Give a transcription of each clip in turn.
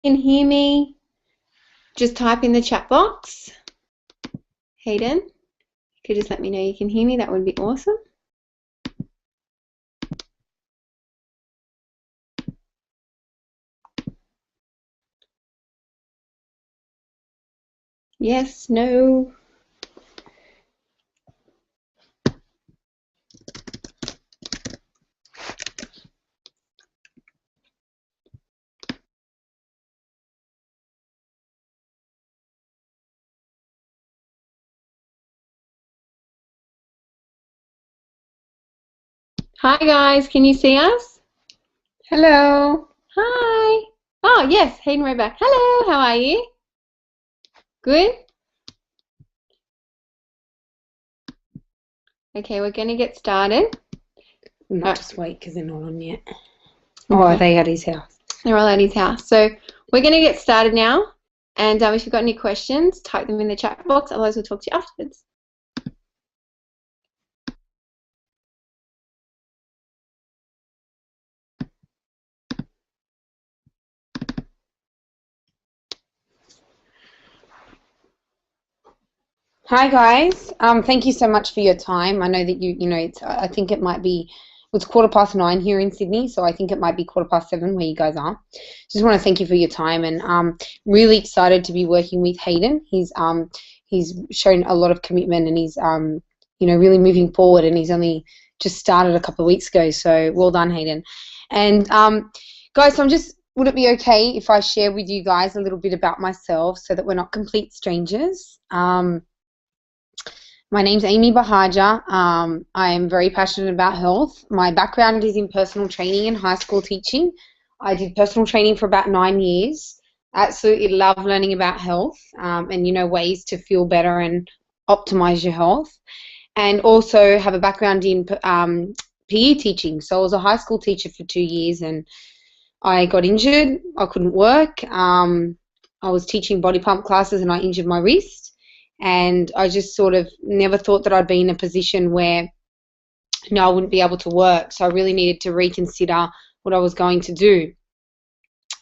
Can hear me? Just type in the chat box. Hayden, you could just let me know you can hear me. That would be awesome. Yes, no. Hi guys, can you see us? Hello. Hi. Oh yes, Hayden, we're back. Hello, how are you? Good? Okay, we're going to get started. We might just wait because they're not on yet. Okay. Oh, are they at his house? They're all at his house. So we're going to get started now. And if you've got any questions, type them in the chat box. Otherwise, we'll talk to you afterwards. Hi guys. Thank you so much for your time. I know that I think it might be, it's 9:15 here in Sydney, so I think it might be 7:15 where you guys are. Just want to thank you for your time, and really excited to be working with Hayden. He's shown a lot of commitment, and he's really moving forward, and he's only just started a couple of weeks ago. So well done, Hayden. And guys, so would it be okay if I share with you guys a little bit about myself so that we're not complete strangers? My name's Amy Bahagia. I am very passionate about health. My background is in personal training and high school teaching. I did personal training for about 9 years. Absolutely love learning about health and ways to feel better and optimize your health. And also have a background in PE teaching. So I was a high school teacher for 2 years and I got injured. I couldn't work. I was teaching body pump classes and I injured my wrist. And I just sort of never thought that I'd be in a position where I wouldn't be able to work. So I really needed to reconsider what I was going to do.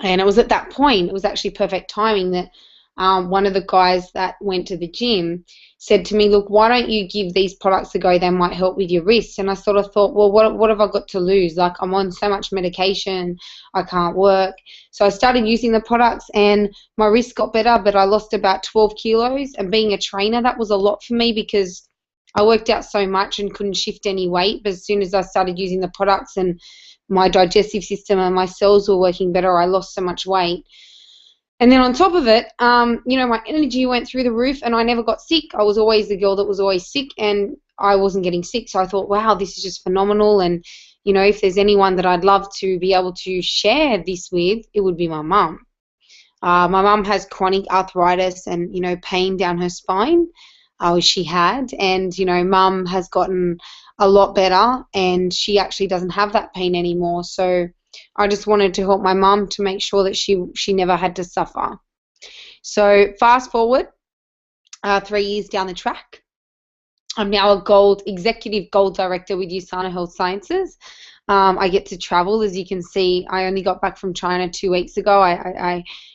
And it was at that point, it was actually perfect timing that one of the guys that went to the gym said to me, look, why don't you give these products a go? They might help with your wrists. And I sort of thought, well, what have I got to lose? Like, I'm on so much medication, I can't work. So I started using the products and my wrists got better, but I lost about 12 kilos. And being a trainer, that was a lot for me because I worked out so much and couldn't shift any weight. But as soon as I started using the products and my digestive system and my cells were working better, I lost so much weight. And then on top of it, my energy went through the roof and I never got sick. I was always the girl that was always sick and I wasn't getting sick. So I thought, wow, this is just phenomenal. And, if there's anyone that I'd love to be able to share this with, it would be my mum. My mum has chronic arthritis and, pain down her spine, she had. And, mum has gotten a lot better and she actually doesn't have that pain anymore. So I just wanted to help my mum to make sure that she never had to suffer. So fast forward 3 years down the track, I'm now a executive gold director with USANA Health Sciences. I get to travel, as you can see. I only got back from China 2 weeks ago.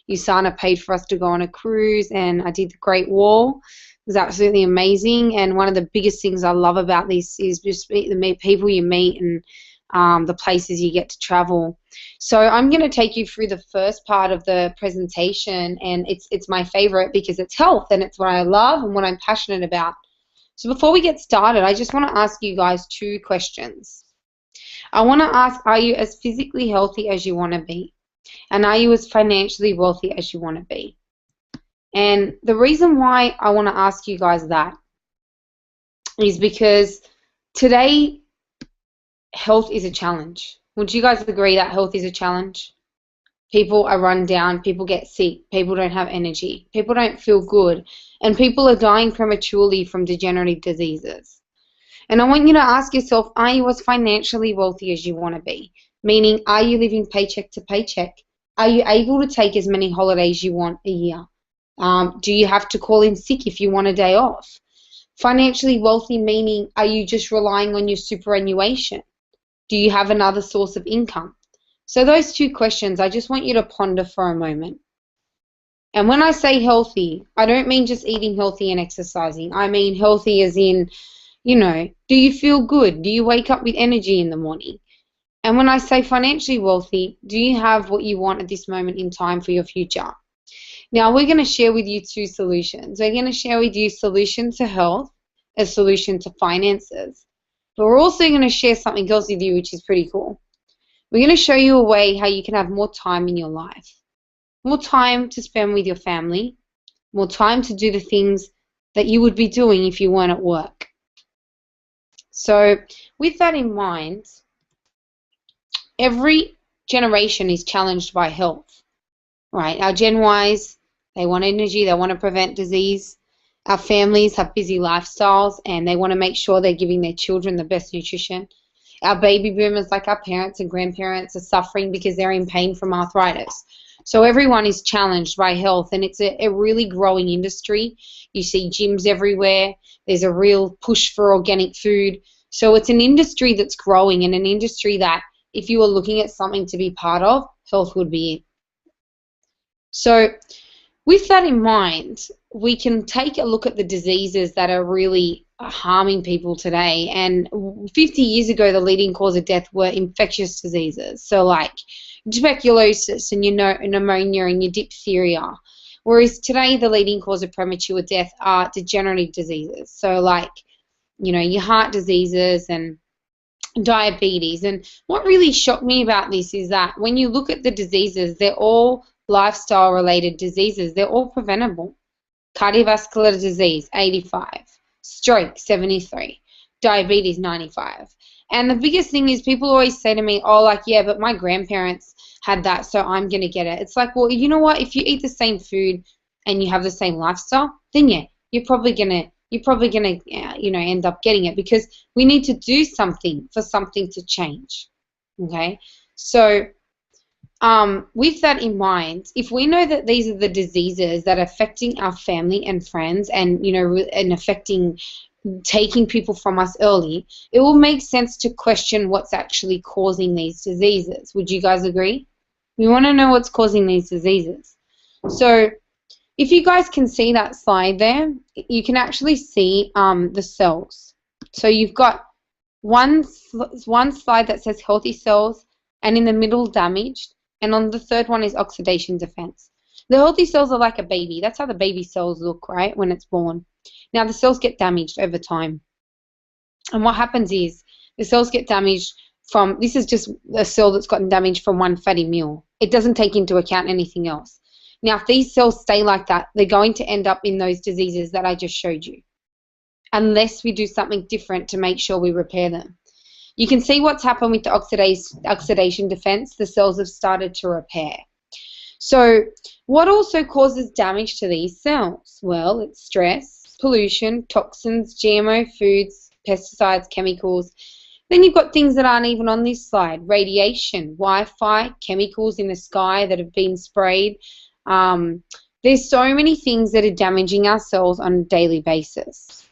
USANA paid for us to go on a cruise, and I did the Great Wall. It was absolutely amazing. And one of the biggest things I love about this is just the people you meet and the places you get to travel. So I'm going to take you through the first part of the presentation, and it's my favorite because it's health and it's what I love and what I'm passionate about. So before we get started, I just want to ask you guys 2 questions. I want to ask, are you as physically healthy as you want to be? And are you as financially wealthy as you want to be? And the reason why I want to ask you guys that is because today health is a challenge. Would you guys agree that health is a challenge? People are run down, people get sick, people don't have energy, people don't feel good, and people are dying prematurely from degenerative diseases. And I want you to ask yourself, are you as financially wealthy as you want to be? Meaning, are you living paycheck to paycheck? Are you able to take as many holidays you want a year? Do you have to call in sick if you want a day off? Financially wealthy meaning, are you just relying on your superannuation? Do you have another source of income? So those 2 questions, I just want you to ponder for a moment. And when I say healthy, I don't mean just eating healthy and exercising. I mean healthy as in, do you feel good? Do you wake up with energy in the morning? And when I say financially wealthy, do you have what you want at this moment in time for your future? Now, we're going to share with you two solutions. We're going to share with you solution to health, a solution to finances. But we're also going to share something else with you, which is pretty cool. We're going to show you a way how you can have more time in your life, more time to spend with your family, more time to do the things that you would be doing if you weren't at work. So with that in mind, every generation is challenged by health, right? Our Gen Ys, they want energy, they want to prevent disease. Our families have busy lifestyles and they want to make sure they're giving their children the best nutrition. Our baby boomers, like our parents and grandparents, are suffering because they're in pain from arthritis. So everyone is challenged by health, and it's a really growing industry. You see gyms everywhere. There's a real push for organic food. So it's an industry that's growing, and an industry that if you were looking at something to be part of, health would be it. So with that in mind, we can take a look at the diseases that are really harming people today. And 50 years ago, the leading cause of death were infectious diseases. So like tuberculosis and your pneumonia and your diphtheria. Whereas today, the leading cause of premature death are degenerative diseases. So like, your heart diseases and diabetes. And what really shocked me about this is that when you look at the diseases, they're all lifestyle related diseases. They're all preventable. Cardiovascular disease, 85. Stroke, 73. Diabetes, 95. And the biggest thing is people always say to me, oh, like, yeah, but my grandparents had that, so I'm going to get it. It's like, well, you know what? If you eat the same food and you have the same lifestyle, then yeah, you're probably gonna end up getting it, because we need to do something for something to change. Okay, so with that in mind, if we know that these are the diseases that are affecting our family and friends, and and affecting taking people from us early, it will make sense to question what's actually causing these diseases. Would you guys agree? We want to know what's causing these diseases. So if you guys can see that slide there, you can actually see the cells. So you've got one slide that says healthy cells, and in the middle damaged, and on the third one is oxidation defense. The healthy cells are like a baby. That's how the baby cells look, right, when it's born. Now the cells get damaged over time. And what happens is the cells get damaged from, this is just a cell that's gotten damaged from one fatty meal. It doesn't take into account anything else. Now, if these cells stay like that, they're going to end up in those diseases that I just showed you, unless we do something different to make sure we repair them. You can see what's happened with the oxidation defense. The cells have started to repair. So what also causes damage to these cells? Well, it's stress, pollution, toxins, GMO foods, pesticides, chemicals. Then you've got things that aren't even on this slide: radiation, Wi-Fi, chemicals in the sky that have been sprayed. There's so many things that are damaging our cells on a daily basis.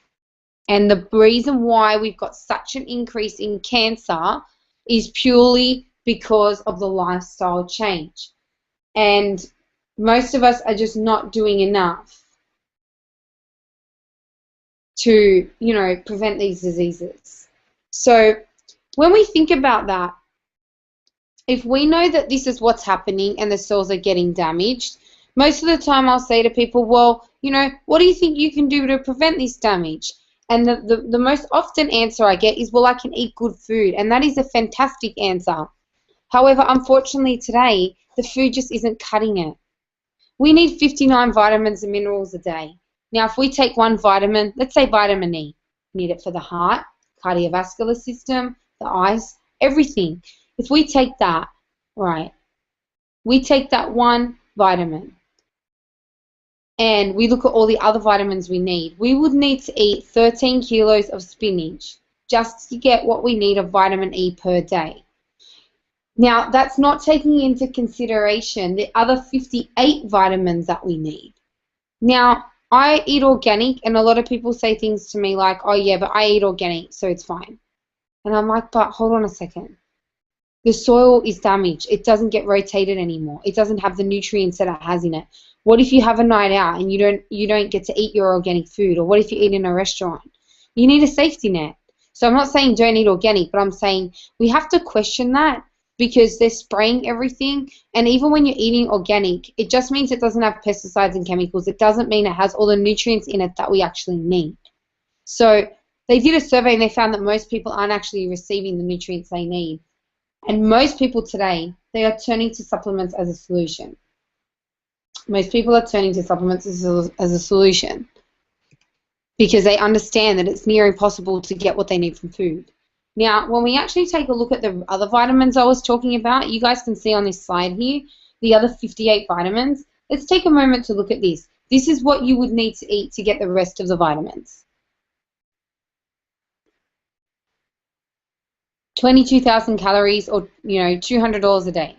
And the reason why we've got such an increase in cancer is purely because of the lifestyle change. And most of us are just not doing enough to, prevent these diseases. So when we think about that, if we know that this is what's happening and the cells are getting damaged, most of the time I'll say to people, well, what do you think you can do to prevent this damage? And the most often answer I get is, well, I can eat good food. And that is a fantastic answer. However, unfortunately today, the food just isn't cutting it. We need 59 vitamins and minerals a day. Now, if we take one vitamin, let's say vitamin E, we need it for the heart, cardiovascular system, the eyes, everything. If we take that, right, we take that one vitamin, and we look at all the other vitamins we need, we would need to eat 13 kilos of spinach just to get what we need of vitamin E per day. Now, that's not taking into consideration the other 58 vitamins that we need. Now, I eat organic, and a lot of people say things to me like, oh yeah, but I eat organic, so it's fine. And I'm like, but hold on a second. The soil is damaged. It doesn't get rotated anymore. It doesn't have the nutrients that it has in it. What if you have a night out and you don't get to eat your organic food? Or what if you eat in a restaurant? You need a safety net. So I'm not saying don't eat organic, but I'm saying we have to question that, because they're spraying everything. And even when you're eating organic, it just means it doesn't have pesticides and chemicals. It doesn't mean it has all the nutrients in it that we actually need. So they did a survey and they found that most people aren't actually receiving the nutrients they need. And most people today, they are turning to supplements as a solution. Most people are turning to supplements as a solution because they understand that it's near impossible to get what they need from food. Now, when we actually take a look at the other vitamins I was talking about, you guys can see on this slide here, the other 58 vitamins. Let's take a moment to look at this. This is what you would need to eat to get the rest of the vitamins. 22,000 calories, or $200 a day.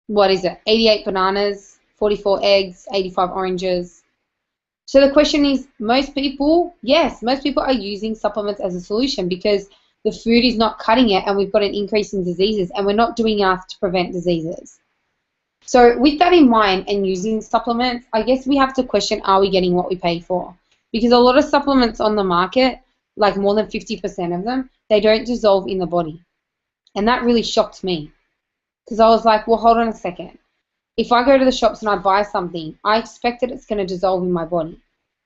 What is it? 88 bananas, 44 eggs, 85 oranges. So the question is, most people are using supplements as a solution because the food is not cutting it and we've got an increase in diseases and we're not doing enough to prevent diseases. So with that in mind and using supplements, I guess we have to question, are we getting what we pay for? Because a lot of supplements on the market, like more than 50% of them, they don't dissolve in the body. And that really shocked me because I was like, well, hold on a second. If I go to the shops and I buy something, I expect that it's going to dissolve in my body.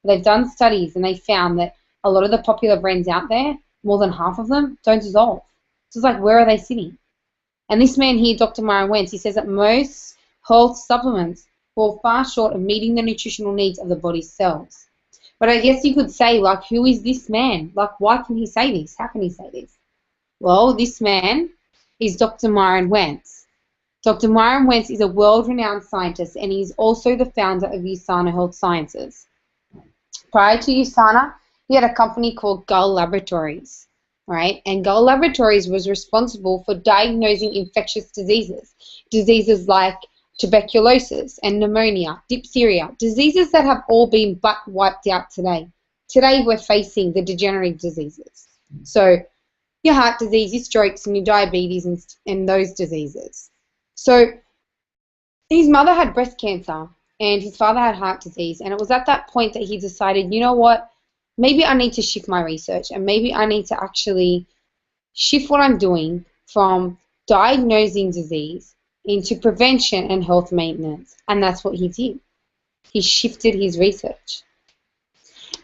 They've done studies and they found that a lot of the popular brands out there, more than half of them, don't dissolve. So it's like, where are they sitting? And this man here, Dr. Myron Wentz, he says that most health supplements fall far short of meeting the nutritional needs of the body's cells. But I guess you could say, like, who is this man? Like, why can he say this? How can he say this? Well, this man is Dr. Myron Wentz. Dr. Myron Wentz is a world-renowned scientist, and he is also the founder of USANA Health Sciences. Prior to USANA, he had a company called Gull Laboratories, right? And Gull Laboratories was responsible for diagnosing infectious diseases, diseases like tuberculosis and pneumonia, diphtheria, diseases that have all been but wiped out today. Today we're facing the degenerative diseases. So your heart disease, your strokes, and your diabetes, and those diseases. So his mother had breast cancer and his father had heart disease, and it was at that point that he decided, you know what, maybe I need to shift my research and maybe I need to actually shift what I'm doing from diagnosing disease into prevention and health maintenance. And that's what he did. He shifted his research.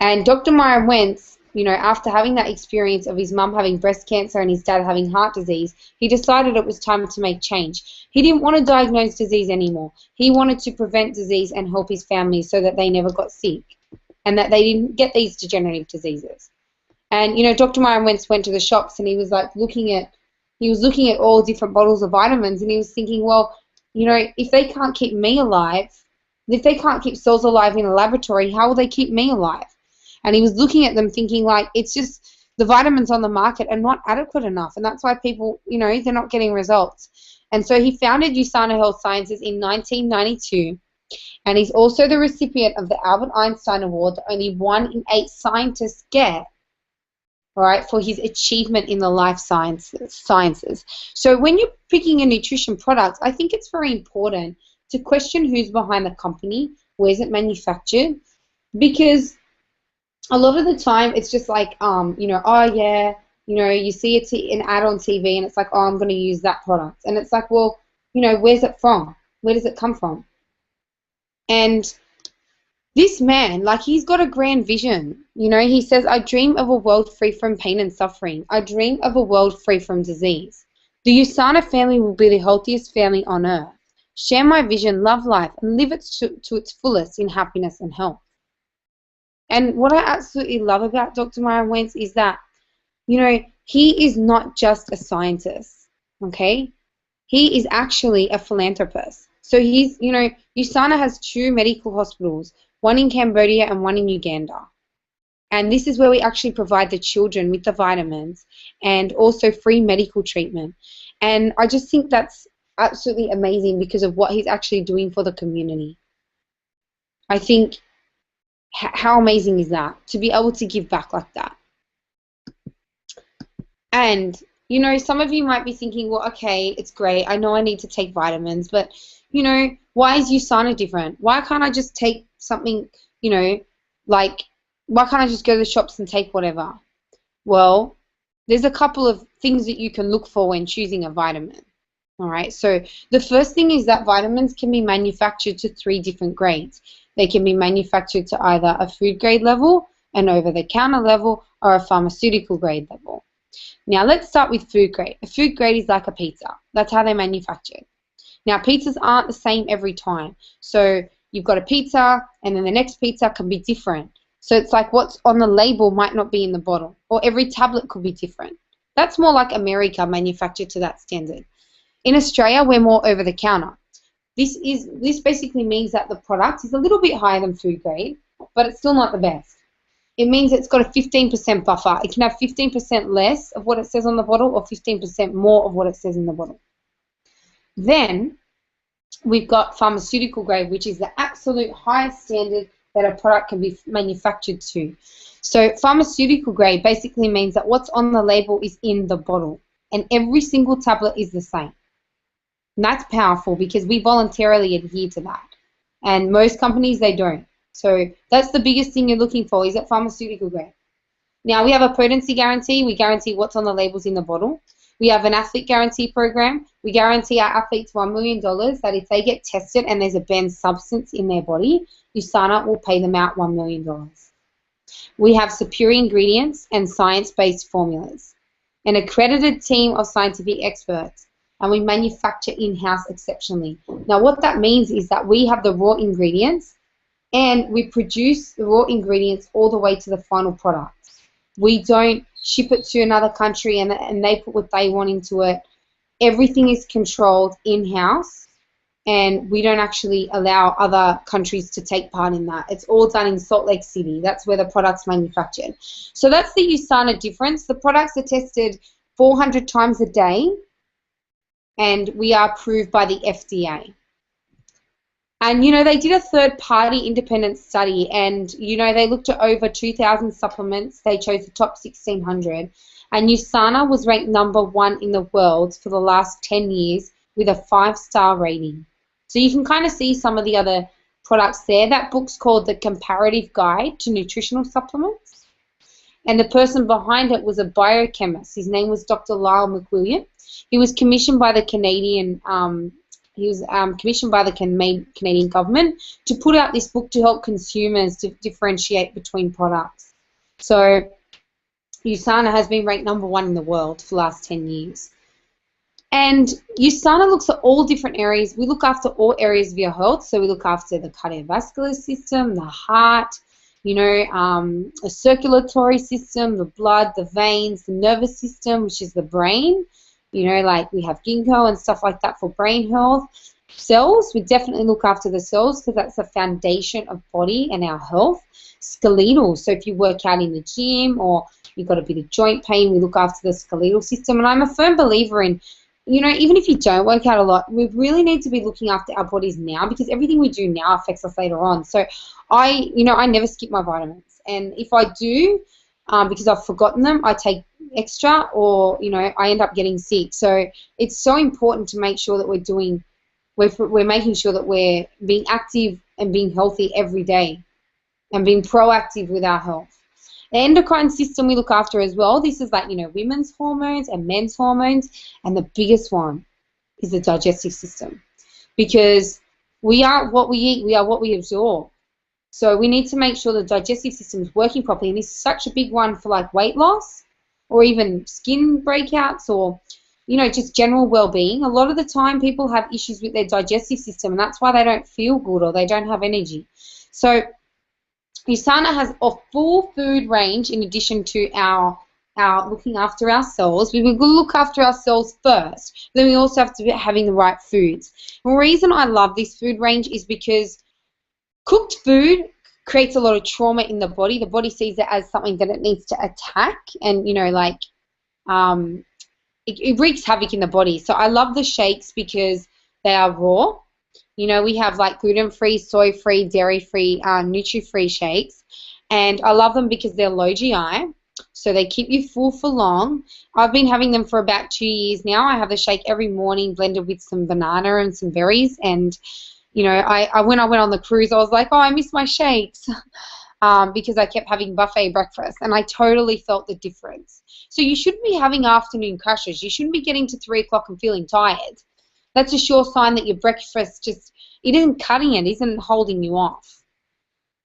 And Dr. Myron Wentz, after having that experience of his mum having breast cancer and his dad having heart disease, he decided it was time to make change. He didn't want to diagnose disease anymore. He wanted to prevent disease and help his family so that they never got sick and that they didn't get these degenerative diseases. And, Dr. Myron Wentz went to the shops and he was like looking at all different bottles of vitamins, and he was thinking, well, if they can't keep me alive, if they can't keep cells alive in a laboratory, how will they keep me alive? And he was looking at them thinking, like, it's just the vitamins on the market are not adequate enough, and that's why people, they're not getting results. And so he founded USANA Health Sciences in 1992, and he's also the recipient of the Albert Einstein Award that only 1 in 8 scientists get, all right, for his achievement in the life sciences. So when you're picking a nutrition product, I think it's very important to question who's behind the company, where's it manufactured, because a lot of the time it's just like, oh yeah, you see an ad on TV and it's like, oh, I'm going to use that product. And it's like, well, where's it from? Where does it come from? And this man, like, he's got a grand vision. He says, I dream of a world free from pain and suffering. I dream of a world free from disease. The USANA family will be the healthiest family on earth. Share my vision, love life, and live it to its fullest in happiness and health. And what I absolutely love about Dr. Myron Wentz is that, he is not just a scientist, okay? He is actually a philanthropist. So he's, USANA has 2 medical hospitals, one in Cambodia and one in Uganda. And this is where we actually provide the children with the vitamins and also free medical treatment. And I just think that's absolutely amazing because of what he's actually doing for the community. I think, how amazing is that, to be able to give back like that? And You know, some of you might be thinking, well, okay, it's great. I know I need to take vitamins, but, you know, why is USANA different? Why can't I just take something, you know, like, why can't I just go to the shops and take whatever? Well, there's a couple of things that you can look for when choosing a vitamin. All right, so the first thing is that vitamins can be manufactured to 3 different grades. They can be manufactured to either a food grade level, an over-the-counter level, or a pharmaceutical grade level. Now let's start with food grade. A food grade is like a pizza. That's how they're manufactured. Now pizzas aren't the same every time. So you've got a pizza and then the next pizza can be different. So it's like what's on the label might not be in the bottle, or every tablet could be different. That's more like America, manufactured to that standard. In Australia, we're more over the counter. This basically means that the product is a little bit higher than food grade, but it's still not the best. It means it's got a 15% buffer. It can have 15% less of what it says on the bottle or 15% more of what it says in the bottle. Then we've got pharmaceutical grade, which is the absolute highest standard that a product can be manufactured to. So pharmaceutical grade basically means that what's on the label is in the bottle, and every single tablet is the same. And that's powerful because we voluntarily adhere to that. And most companies, they don't. So that's the biggest thing you're looking for, is that pharmaceutical grade. Now, we have a potency guarantee. We guarantee what's on the labels in the bottle. We have an athlete guarantee program. We guarantee our athletes $1 million that if they get tested and there's a banned substance in their body, USANA will pay them out $1 million. We have superior ingredients and science-based formulas, an accredited team of scientific experts, and we manufacture in-house exceptionally. Now, what that means is that we have the raw ingredients and we produce the raw ingredients all the way to the final product. We don't ship it to another country and they put what they want into it. Everything is controlled in-house, and we don't actually allow other countries to take part in that. It's all done in Salt Lake City. That's where the product's manufactured. So that's the USANA difference. The products are tested 400 times a day, and we are approved by the FDA. And, you know, they did a third-party independent study, and, you know, they looked at over 2,000 supplements. They chose the top 1,600. And USANA was ranked #1 in the world for the last 10 years with a 5-star rating. So you can kind of see some of the other products there. That book's called The Comparative Guide to Nutritional Supplements. And the person behind it was a biochemist. His name was Dr. Lyle McWilliam. He was commissioned by the Canadian Canadian government to put out this book to help consumers to differentiate between products. So USANA has been ranked #1 in the world for the last 10 years. And USANA looks at all different areas. We look after all areas of your health. So we look after the cardiovascular system, the heart, you know, the circulatory system, the blood, the veins, the nervous system, which is the brain. You know, like we have ginkgo and stuff like that for brain health. Cells, we definitely look after the cells because that's the foundation of body and our health. Skeletal, so if you work out in the gym or you've got a bit of joint pain, we look after the skeletal system. And I'm a firm believer in, you know, even if you don't work out a lot, we really need to be looking after our bodies now because everything we do now affects us later on. So I never skip my vitamins. And if I do, because I've forgotten them, I take extra, or, you know, I end up getting sick. So it's so important to make sure that we're making sure that we're being active and being healthy every day and being proactive with our health. The endocrine system we look after as well. This is like, you know, women's hormones and men's hormones, and the biggest one is the digestive system, because we are what we eat, we are what we absorb. So we need to make sure the digestive system is working properly, and this is such a big one for like weight loss or even skin breakouts or, you know, just general well-being. A lot of the time people have issues with their digestive system, and that's why they don't feel good or they don't have energy. So USANA has a full food range in addition to our looking after ourselves. We will look after ourselves first, but then we also have to be having the right foods. The reason I love this food range is because cooked food creates a lot of trauma in the body. The body sees it as something that it needs to attack, and, you know, like it wreaks havoc in the body. So I love the shakes because they are raw. You know, we have like gluten-free, soy-free, dairy-free, nutri-free shakes, and I love them because they're low GI. So they keep you full for long. I've been having them for about 2 years now. I have the shake every morning blended with some banana and some berries. And, you know, when I went on the cruise, I was like, oh, I miss my shakes. Because I kept having buffet breakfast, and I totally felt the difference. So you shouldn't be having afternoon crashes. You shouldn't be getting to 3 o'clock and feeling tired. That's a sure sign that your breakfast it isn't cutting it, isn't holding you off.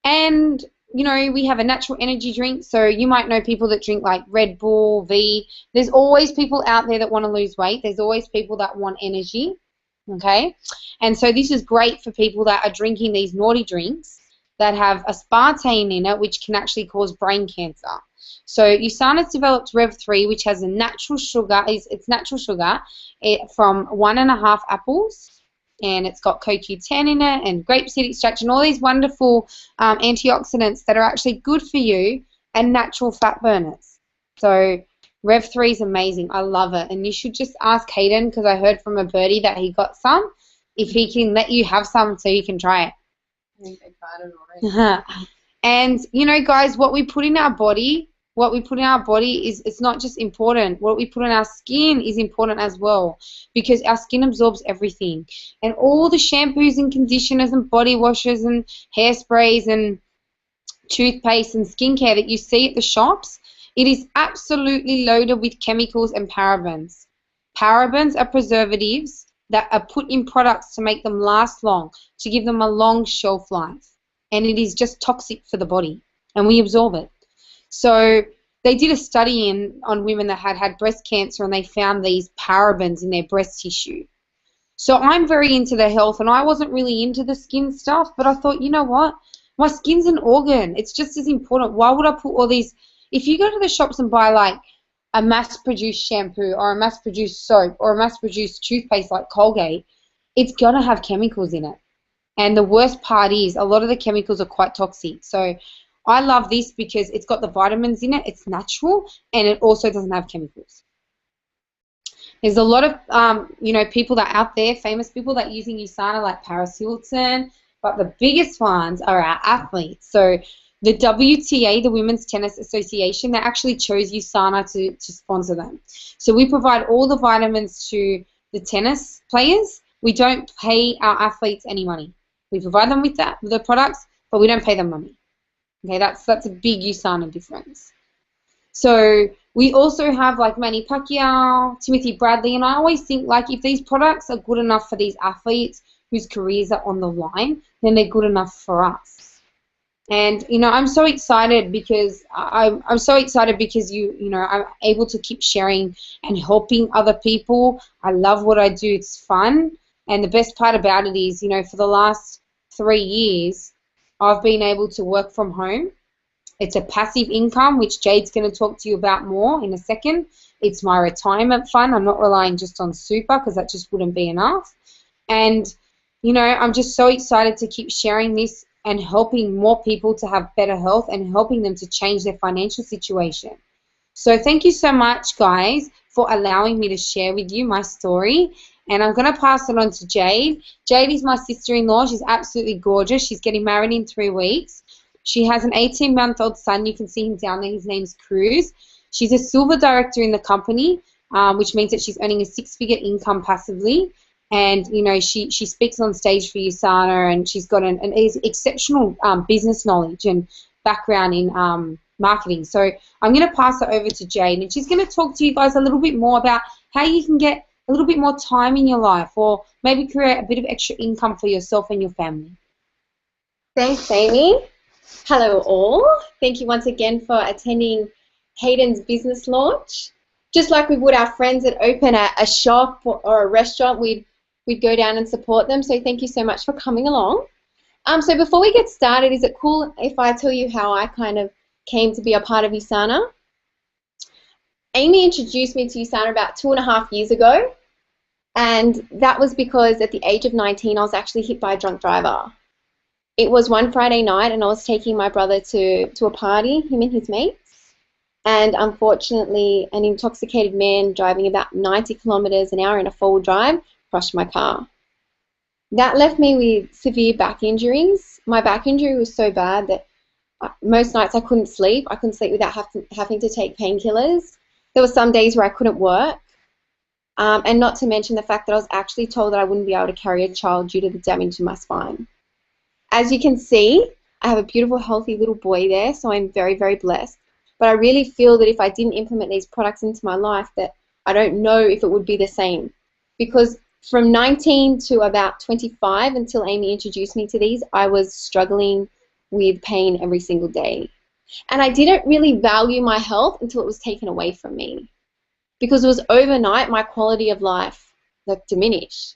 And, you know, we have a natural energy drink, so you might know people that drink like Red Bull, V. There's always people out there that want to lose weight. There's always people that want energy, okay? And so this is great for people that are drinking these naughty drinks that have aspartame in it, which can actually cause brain cancer. So USANA's developed Rev 3, which has a natural sugar. It's natural sugar from 1.5 apples, and it's got CoQ10 in it and grapeseed extract and all these wonderful antioxidants that are actually good for you and natural fat burners. So Rev 3 is amazing. I love it. And you should just ask Hayden, because I heard from a birdie that he got some, if he can let you have some so you can try it. I think they tried it already. And, you know, guys, what we put in our body is, it's not just important. What we put in our skin is important as well, because our skin absorbs everything. And all the shampoos and conditioners and body washes and hairsprays and toothpaste and skincare that you see at the shops, it is absolutely loaded with chemicals and parabens. Parabens are preservatives that are put in products to make them last long, to give them a long shelf life. And it is just toxic for the body, and we absorb it. So they did a study on women that had breast cancer, and they found these parabens in their breast tissue. So I'm very into the health, and I wasn't really into the skin stuff, but I thought, you know what? My skin's an organ. It's just as important. Why would I put all these? If you go to the shops and buy like a mass-produced shampoo or a mass-produced soap or a mass-produced toothpaste like Colgate, it's going to have chemicals in it. And the worst part is a lot of the chemicals are quite toxic. So I love this because it's got the vitamins in it, it's natural, and it also doesn't have chemicals. There's a lot of, you know, people that are out there, famous people that are using USANA like Paris Hilton, but the biggest ones are our athletes. So the WTA, the Women's Tennis Association, they actually chose USANA to sponsor them. So we provide all the vitamins to the tennis players. We don't pay our athletes any money. We provide them with the products, but we don't pay them money. Okay, that's a big USANA difference. So we also have like Manny Pacquiao, Timothy Bradley, and I always think like if these products are good enough for these athletes whose careers are on the line, then they're good enough for us. And, you know, I'm so excited because I'm so excited because you know, I'm able to keep sharing and helping other people. I love what I do. It's fun. And the best part about it is, you know, for the last 3 years, I've been able to work from home. It's a passive income, which Jade's going to talk to you about more in a second. It's my retirement fund. I'm not relying just on super because that just wouldn't be enough. And, you know, I'm just so excited to keep sharing this and helping more people to have better health and helping them to change their financial situation. So thank you so much, guys, for allowing me to share with you my story. And I'm going to pass it on to Jade. Jade is my sister-in-law. She's absolutely gorgeous. She's getting married in 3 weeks. She has an 18-month-old son. You can see him down there. His name's Cruz. She's a silver director in the company, which means that she's earning a 6-figure income passively. And, you know, she speaks on stage for USANA, and she's got an exceptional business knowledge and background in marketing. So I'm going to pass it over to Jade, and she's going to talk to you guys a little bit more about how you can get a little bit more time in your life, or maybe create a bit of extra income for yourself and your family. Thanks, Amy. Hello, all. Thank you once again for attending Hayden's business launch. Just like we would our friends that open a shop or a restaurant, we'd go down and support them. So thank you so much for coming along. So before we get started, is it cool if I tell you how I kind of came to be a part of USANA? Amy introduced me to USANA about 2.5 years ago, and that was because at the age of 19 I was actually hit by a drunk driver. It was one Friday night, and I was taking my brother to a party, him and his mates, and unfortunately an intoxicated man driving about 90 kilometers an hour in a four-wheel drive crushed my car. That left me with severe back injuries. My back injury was so bad that Most nights I couldn't sleep. I couldn't sleep without having to take painkillers. There were some days where I couldn't work. And not to mention the fact that I was actually told that I wouldn't be able to carry a child due to the damage in my spine. As you can see, I have a beautiful, healthy little boy there, so I'm very, very blessed. But I really feel that if I didn't implement these products into my life, that I don't know if it would be the same. Because from 19 to about 25, until Amy introduced me to these, I was struggling with pain every single day. And I didn't really value my health until it was taken away from me. Because it was overnight, my quality of life diminished.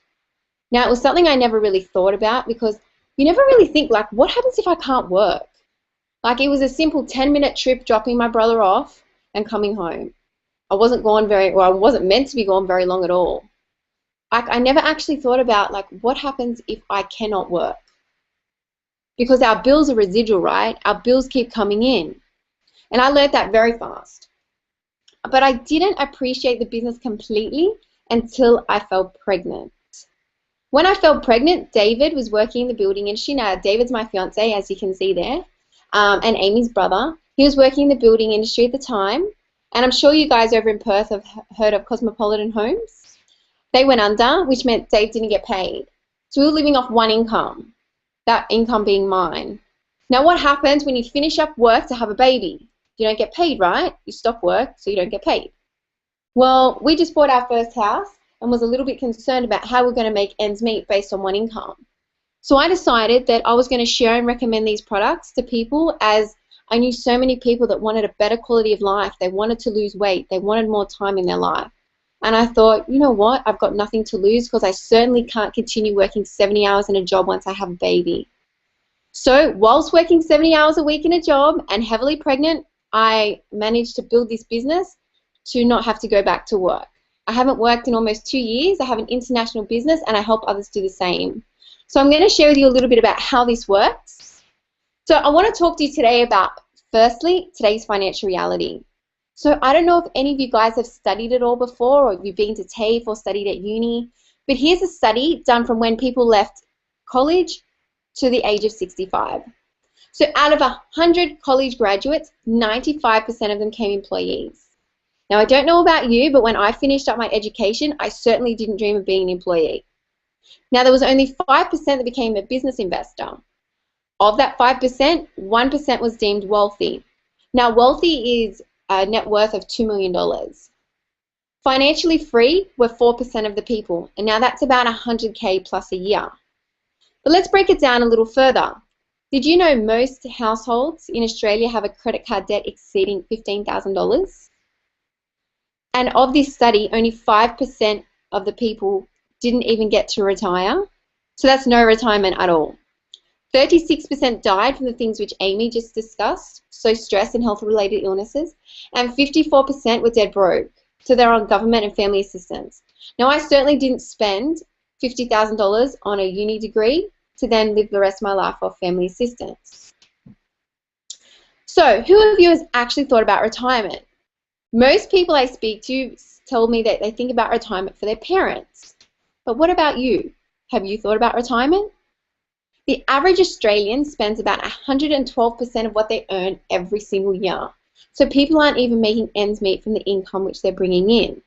Now, it was something I never really thought about, because you never really think, like, what happens if I can't work? Like, it was a simple 10-minute trip dropping my brother off and coming home. I wasn't meant to be gone very long at all. Like, I never actually thought about, like, what happens if I cannot work? Because our bills are residual, right? Our bills keep coming in. And I learned that very fast. But I didn't appreciate the business completely until I fell pregnant. When I fell pregnant, David was working in the building industry. Now, David's my fiance, as you can see there, and Amy's brother. He was working in the building industry at the time, and I'm sure you guys over in Perth have heard of Cosmopolitan Homes. They went under, which meant Dave didn't get paid. So we were living off one income, that income being mine. Now, what happens when you finish up work to have a baby? You don't get paid, right? You stop work, so you don't get paid. Well, we just bought our first house and was a little bit concerned about how we're going to make ends meet based on one income. So I decided that I was going to share and recommend these products to people, as I knew so many people that wanted a better quality of life. They wanted to lose weight. They wanted more time in their life. And I thought, you know what? I've got nothing to lose, because I certainly can't continue working 70 hours in a job once I have a baby. So whilst working 70 hours a week in a job and heavily pregnant, I managed to build this business to not have to go back to work. I haven't worked in almost 2 years. I have an international business, and I help others do the same. So I'm going to share with you a little bit about how this works. So I want to talk to you today about, firstly, today's financial reality. So I don't know if any of you guys have studied it all before, or if you've been to TAFE or studied at uni, but here's a study done from when people left college to the age of 65. So out of 100 college graduates, 95% of them became employees. Now, I don't know about you, but when I finished up my education, I certainly didn't dream of being an employee. Now, there was only 5% that became a business investor. Of that 5%, 1% was deemed wealthy. Now, wealthy is a net worth of $2 million. Financially free were 4% of the people, and now that's about 100K plus a year. But let's break it down a little further. Did you know most households in Australia have a credit card debt exceeding $15,000? And of this study, only 5% of the people didn't even get to retire. So that's no retirement at all. 36% died from the things which Amy just discussed, so stress and health-related illnesses, and 54% were dead broke, so they're on government and family assistance. Now, I certainly didn't spend $50,000 on a uni degree to then live the rest of my life off family assistance. So, who of you has actually thought about retirement? Most people I speak to tell me that they think about retirement for their parents. But what about you? Have you thought about retirement? The average Australian spends about 112% of what they earn every single year. So people aren't even making ends meet from the income which they're bringing in.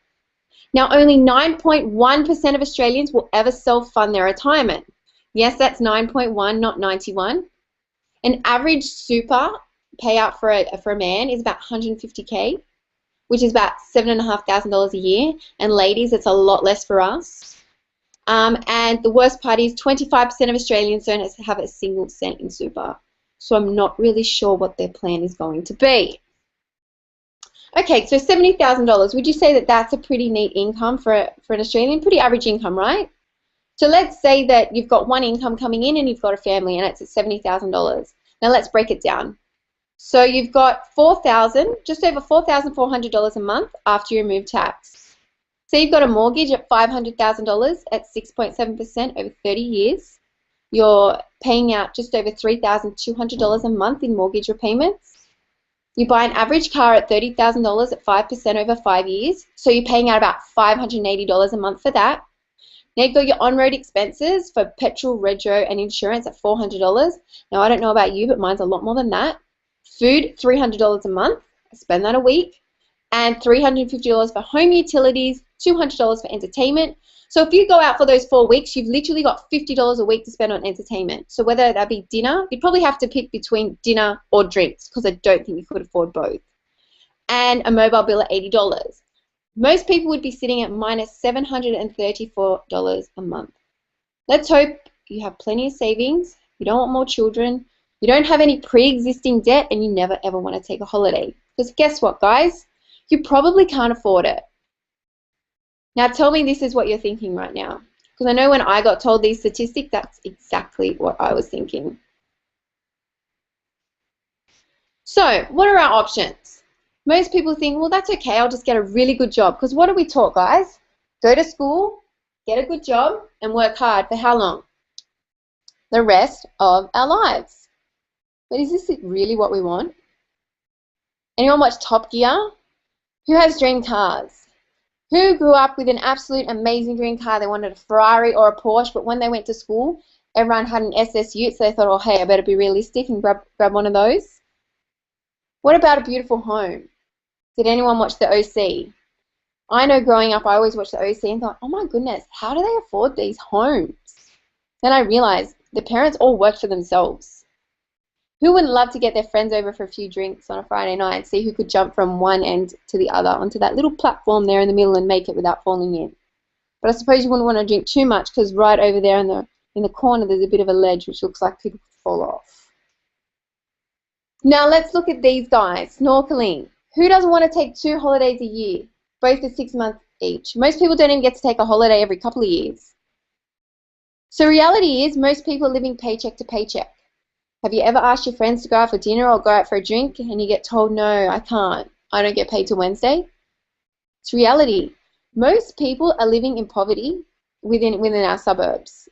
Now, only 9.1% of Australians will ever self-fund their retirement. Yes, that's 9.1, not 91. An average super payout for a man is about 150K, which is about $7,500 a year. And ladies, it's a lot less for us. And the worst part is 25% of Australians don't have a single cent in super. So I'm not really sure what their plan is going to be. Okay, so $70,000. Would you say that that's a pretty neat income for an Australian? Pretty average income, right? So let's say that you've got one income coming in and you've got a family and it's at $70,000. Now let's break it down. So you've got just over $4,400 a month after you remove tax. So you've got a mortgage at $500,000 at 6.7% over 30 years. You're paying out just over $3,200 a month in mortgage repayments. You buy an average car at $30,000 at 5% over 5 years. So you're paying out about $580 a month for that. Now you've got your on-road expenses for petrol, rego, and insurance at $400. Now I don't know about you, but mine's a lot more than that. Food, $300 a month. I spend that a week. And $350 for home utilities, $200 for entertainment. So if you go out for those 4 weeks, you've literally got $50 a week to spend on entertainment. So whether that be dinner, you'd probably have to pick between dinner or drinks because I don't think you could afford both. And a mobile bill at $80. Most people would be sitting at minus $734 a month. Let's hope you have plenty of savings, you don't want more children, you don't have any pre-existing debt, and you never ever want to take a holiday. Because guess what, guys? You probably can't afford it. Now tell me this is what you're thinking right now. Because I know when I got told these statistics, that's exactly what I was thinking. So, what are our options? Most people think, well, that's okay, I'll just get a really good job. Because what are we taught, guys? Go to school, get a good job, and work hard for how long? The rest of our lives. But is this really what we want? Anyone watch Top Gear? Who has dream cars? Who grew up with an absolute amazing dream car? They wanted a Ferrari or a Porsche, but when they went to school, everyone had an SS Ute, so they thought, oh, hey, I better be realistic and grab one of those. What about a beautiful home? Did anyone watch the OC? I know growing up, I always watched the OC and thought, oh my goodness, how do they afford these homes? Then I realized the parents all worked for themselves. Who wouldn't love to get their friends over for a few drinks on a Friday night and see who could jump from one end to the other onto that little platform there in the middle and make it without falling in? But I suppose you wouldn't want to drink too much because right over there in the corner there's a bit of a ledge which looks like people could fall off. Now let's look at these guys, snorkeling. Who doesn't want to take 2 holidays a year, both for 6 months each? Most people don't even get to take a holiday every couple of years. So reality is most people are living paycheck to paycheck. Have you ever asked your friends to go out for dinner or go out for a drink and you get told, no, I can't, I don't get paid till Wednesday? It's reality. Most people are living in poverty within our suburbs.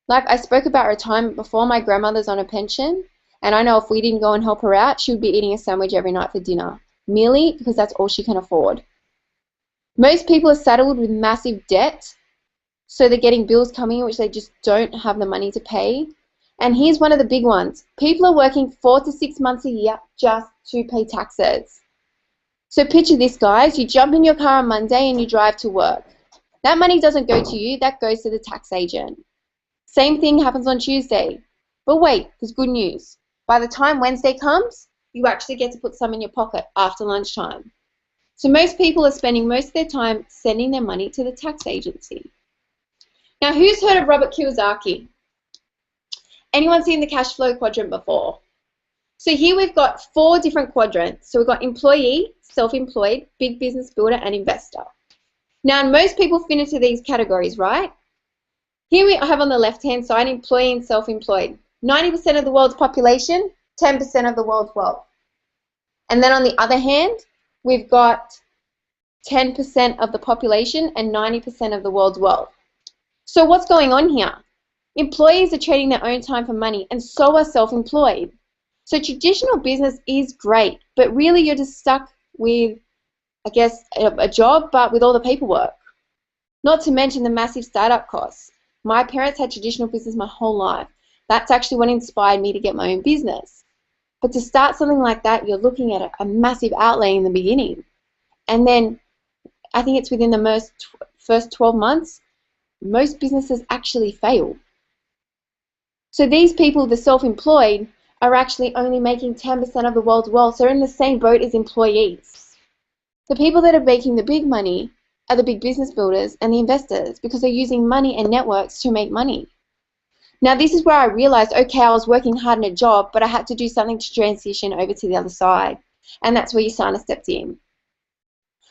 Like I spoke about retirement before, my grandmother's on a pension, and I know if we didn't go and help her out, she would be eating a sandwich every night for dinner, merely because that's all she can afford. Most people are saddled with massive debt, so they're getting bills coming in which they just don't have the money to pay. And here's one of the big ones. People are working 4 to 6 months a year just to pay taxes. So picture this, guys. You jump in your car on Monday and you drive to work. That money doesn't go to you, that goes to the tax agent. Same thing happens on Tuesday. But wait, there's good news. By the time Wednesday comes, you actually get to put some in your pocket after lunchtime. So most people are spending most of their time sending their money to the tax agency. Now, who's heard of Robert Kiyosaki? Anyone seen the cash flow quadrant before? So here we've got 4 different quadrants. So we've got employee, self-employed, big business builder, and investor. Now, most people fit into these categories, right? Here we have on the left-hand side employee and self-employed. 90% of the world's population, 10% of the world's wealth. And then on the other hand, we've got 10% of the population and 90% of the world's wealth. So what's going on here? Employees are trading their own time for money, and so are self-employed. So traditional business is great, but really you're just stuck with, I guess, a job, but with all the paperwork. Not to mention the massive startup costs. My parents had traditional business my whole life. That's actually what inspired me to get my own business. But to start something like that, you're looking at a massive outlay in the beginning. And then I think it's within the first 12 months, most businesses actually fail. So these people, the self-employed, are actually only making 10% of the world's wealth. So they're in the same boat as employees. The people that are making the big money are the big business builders and the investors because they're using money and networks to make money. Now this is where I realized, okay, I was working hard in a job, but I had to do something to transition over to the other side. And that's where Usana stepped in.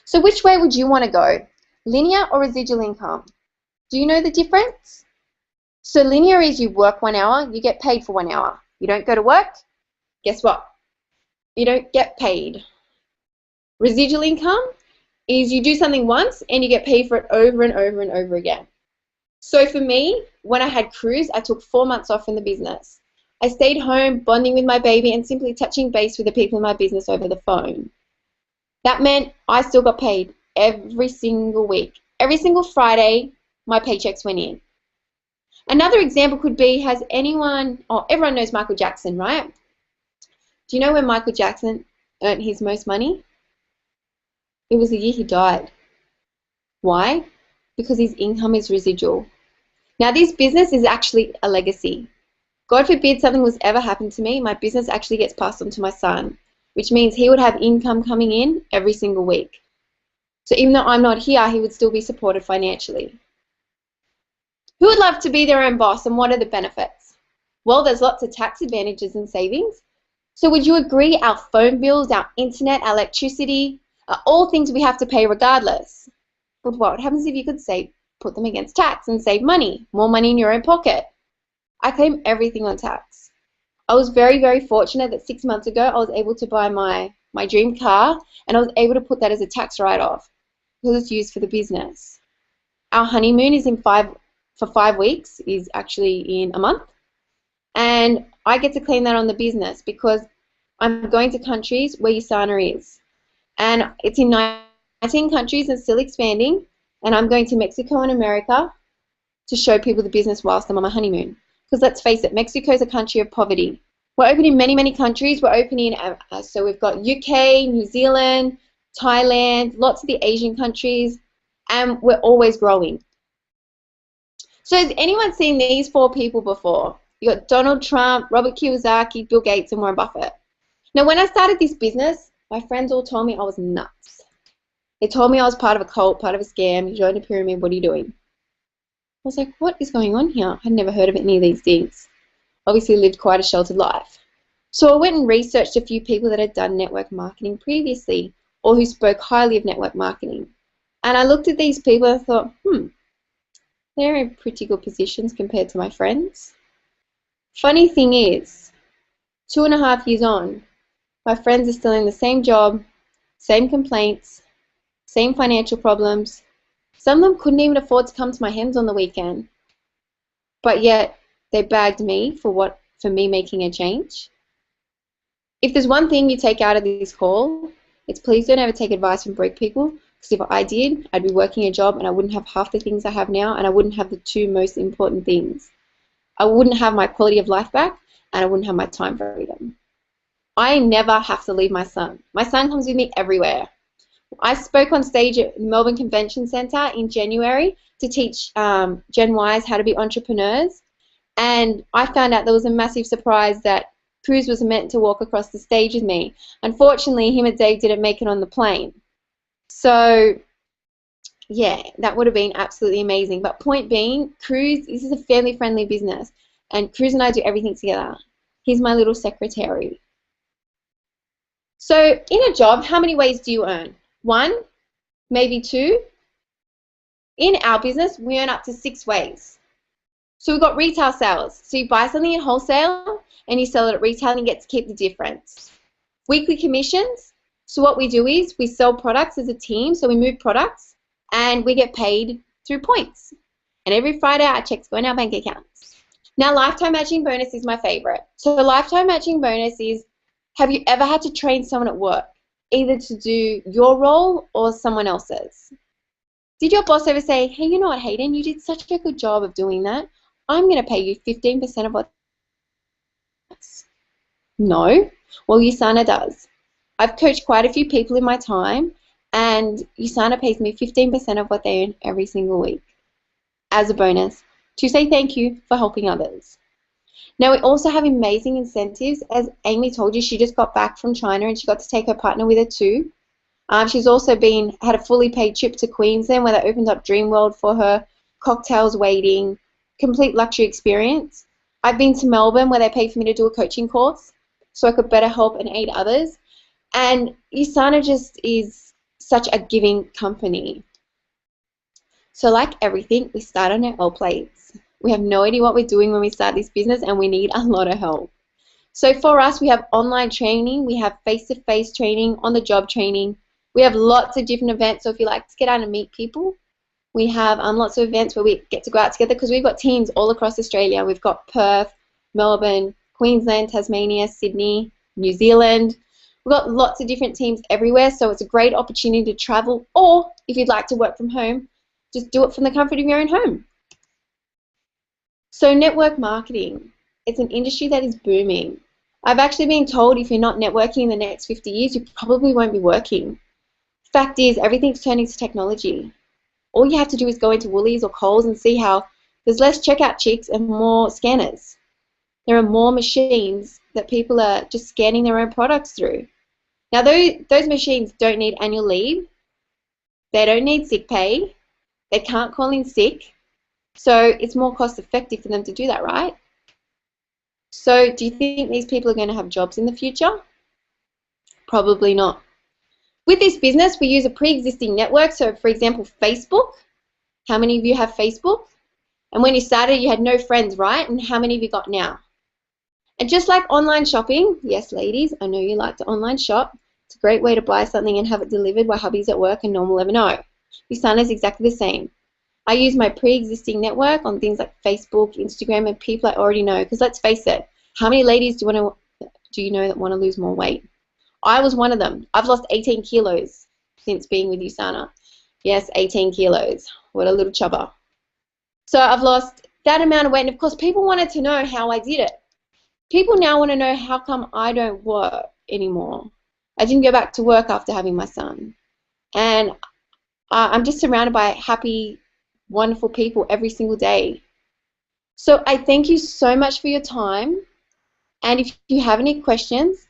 So which way would you want to go? Linear or residual income? Do you know the difference? So linear is you work 1 hour, you get paid for 1 hour. You don't go to work, guess what? You don't get paid. Residual income is you do something once and you get paid for it over and over and over again. So for me, when I had cruise, I took 4 months off from the business. I stayed home, bonding with my baby and simply touching base with the people in my business over the phone. That meant I still got paid every single week. Every single Friday, my paychecks went in. Another example could be, everyone knows Michael Jackson, right? Do you know when Michael Jackson earned his most money? It was the year he died. Why? Because his income is residual. Now, this business is actually a legacy. God forbid something was ever happen to me, my business actually gets passed on to my son, which means he would have income coming in every single week. So even though I'm not here, he would still be supported financially. Who would love to be their own boss, and what are the benefits? Well, there's lots of tax advantages and savings. So would you agree our phone bills, our internet, our electricity are all things we have to pay regardless? But what happens if you could put them against tax and save money, more money in your own pocket? I claim everything on tax. I was very, very fortunate that 6 months ago I was able to buy my dream car, and I was able to put that as a tax write-off because it's used for the business. Our honeymoon is for 5 weeks, is actually in a month, and I get to claim that on the business because I'm going to countries where USANA is, and it's in 19 countries and still expanding, and I'm going to Mexico and America to show people the business whilst I'm on my honeymoon. Because let's face it, Mexico is a country of poverty. We're open in many, many countries. We're opening, so we've got UK, New Zealand, Thailand, lots of the Asian countries, and we're always growing. So has anyone seen these 4 people before? You got Donald Trump, Robert Kiyosaki, Bill Gates, and Warren Buffett. Now, when I started this business, my friends all told me I was nuts. They told me I was part of a cult, part of a scam. You joined a pyramid, what are you doing? I was like, what is going on here? I'd never heard of any of these things. Obviously lived quite a sheltered life. So I went and researched a few people that had done network marketing previously or who spoke highly of network marketing. And I looked at these people and I thought, they're in pretty good positions compared to my friends. Funny thing is, 2.5 years on, my friends are still in the same job, same complaints, same financial problems. Some of them couldn't even afford to come to my hens on the weekend. But yet, they bagged me for me making a change. If there's one thing you take out of this call, it's please don't ever take advice from broke people, because if I did, I'd be working a job and I wouldn't have half the things I have now, and I wouldn't have the 2 most important things. I wouldn't have my quality of life back, and I wouldn't have my time freedom. I never have to leave my son. My son comes with me everywhere. I spoke on stage at Melbourne Convention Centre in January to teach Gen Ys how to be entrepreneurs, and I found out there was a massive surprise that Cruz was meant to walk across the stage with me. Unfortunately, him and Dave didn't make it on the plane. So, yeah, that would have been absolutely amazing. But point being, Cruz, this is a family-friendly business, and Cruz and I do everything together. He's my little secretary. So, in a job, how many ways do you earn? 1, maybe 2. In our business, we earn up to 6 ways. So we've got retail sales. So you buy something at wholesale and you sell it at retail and you get to keep the difference. Weekly commissions. So what we do is we sell products as a team. So we move products and we get paid through points. And every Friday our checks go in our bank accounts. Now, lifetime matching bonus is my favorite. So the lifetime matching bonus is, have you ever had to train someone at work, either to do your role or someone else's? Did your boss ever say, hey, you know what, Hayden, you did such a good job of doing that. I'm going to pay you 15% of what? No. Well, USANA does. I've coached quite a few people in my time, and USANA pays me 15% of what they earn every single week as a bonus to say thank you for helping others. Now, we also have amazing incentives. As Amy told you, she just got back from China and she got to take her partner with her too. She's also had a fully paid trip to Queensland where they opened up Dreamworld for her, cocktails waiting, complete luxury experience. I've been to Melbourne where they paid for me to do a coaching course so I could better help and aid others. And USANA just is such a giving company. So like everything, we start on our L plates. We have no idea what we're doing when we start this business and we need a lot of help. So for us, we have online training, we have face-to-face training, on-the-job training. We have lots of different events, so if you like to get out and meet people, we have lots of events where we get to go out together because we've got teams all across Australia. We've got Perth, Melbourne, Queensland, Tasmania, Sydney, New Zealand. We've got lots of different teams everywhere, so it's a great opportunity to travel, or if you'd like to work from home, just do it from the comfort of your own home. So network marketing, it's an industry that is booming. I've actually been told if you're not networking in the next 50 years, you probably won't be working. Fact is, everything's turning to technology. All you have to do is go into Woolies or Coles and see how there's less checkout chicks and more scanners. There are more machines that people are just scanning their own products through. Now, those machines don't need annual leave. They don't need sick pay. They can't call in sick. So it's more cost effective for them to do that, right? So do you think these people are going to have jobs in the future? Probably not. With this business, we use a pre-existing network. So for example, Facebook. How many of you have Facebook? And when you started, you had no friends, right? And how many have you got now? And just like online shopping, yes, ladies, I know you like to online shop. It's a great way to buy something and have it delivered while hubby's at work and no one will ever know. Usana is exactly the same. I use my pre-existing network on things like Facebook, Instagram, and people I already know. Because let's face it, how many ladies do you know that want to lose more weight? I was one of them. I've lost 18 kilos since being with Usana. Yes, 18 kilos. What a little chubber. So I've lost that amount of weight. And of course, people wanted to know how I did it. People now want to know how come I don't work anymore. I didn't go back to work after having my son. And I'm just surrounded by happy, wonderful people every single day. So I thank you so much for your time. And if you have any questions,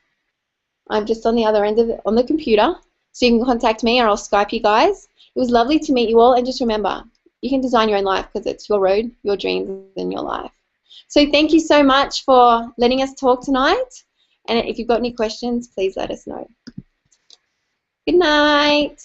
I'm just on the other end of on the computer. So you can contact me or I'll Skype you guys. It was lovely to meet you all. And just remember, you can design your own life because it's your road, your dreams, and your life. So thank you so much for letting us talk tonight. And if you've got any questions, please let us know. Good night.